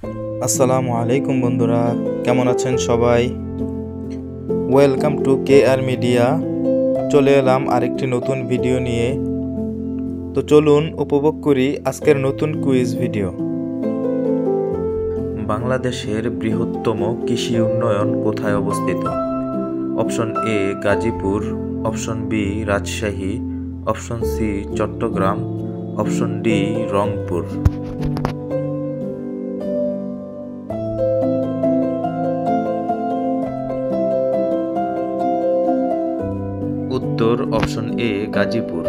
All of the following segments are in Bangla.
আসসালামু আলাইকুম বন্ধুরা, কেমন আছেন সবাই? Welcome to KR media. চলে এলাম আরেকটি নতুন ভিডিও নিয়ে। তো চলুন উপভোগ করি আজকের নতুন কুইজ ভিডিও। বাংলাদেশের বৃহত্তম কৃষি উন্নয়ন কোথায় অবস্থিত? Option A Gazipur, option B Rajshahi, option C Chittagong, option D Rangpur. উত্তর অপশন এ গাজীপুর।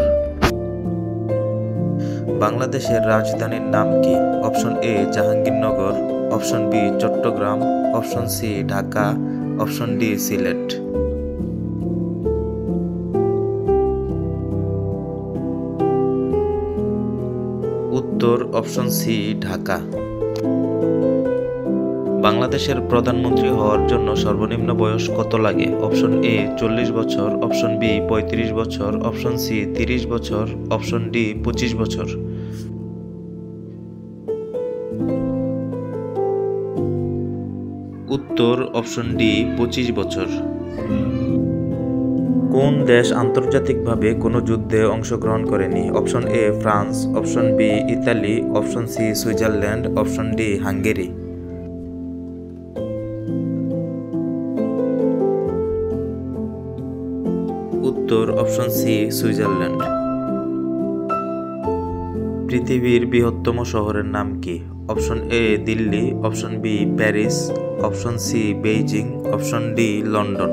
বাংলাদেশের রাজধানীর নাম কি? Option A Jahangirnagar, option B Chittagong, option C Dhaka, option D Sylhet. উত্তর অপশন সি ঢাকা। বাংলাদেশের প্রধানমন্ত্রী হওয়ার জন্য সর্বনিম্ন বয়স কত লাগে? অপশন এ 40 বছর, অপশন বি 35 বছর, অপশন সি 30 বছর, অপশন ডি 25 বছর। উত্তর অপশন ডি 25 বছর। কোন দেশ আন্তর্জাতিকভাবে কোনো যুদ্ধে অংশগ্রহণ করেনি? Option A France, option B Italy, option C Switzerland, option D Hungary. উত্তর অপশন সি সুইজারল্যান্ড। পৃথিবীর বৃহত্তম শহরের নাম কি? Option A Delhi, option B Paris, option C Beijing, option D London.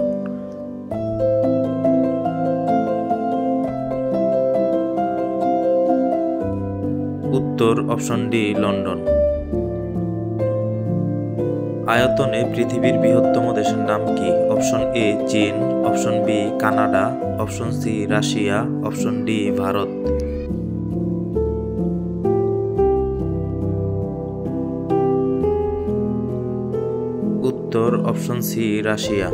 উত্তর অপশন ডি লন্ডন। আয়তনে পৃথিবীর বৃহত্তম দেশের নাম কি? অপশন এ চীন, option B Canada, option C Russia, option D Bharat. উত্তর অপশন সি রাশিয়া।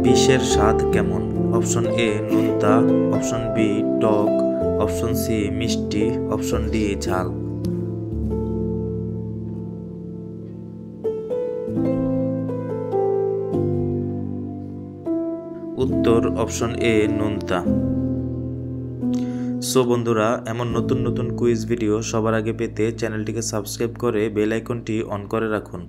বিষের স্বাদ কেমন? অপশন এ নোনতা, অপশন বি টক, অপশন সি মিষ্টি, অপশন ডি ঝাল। উত্তর অপশন এ নোনতা। সো বন্ধুরা, এমন নতুন নতুন কুইজ ভিডিও সবার আগে পেতে চ্যানেলটিকে সাবস্ক্রাইব করে বেল আইকনটি অন করে রাখুন।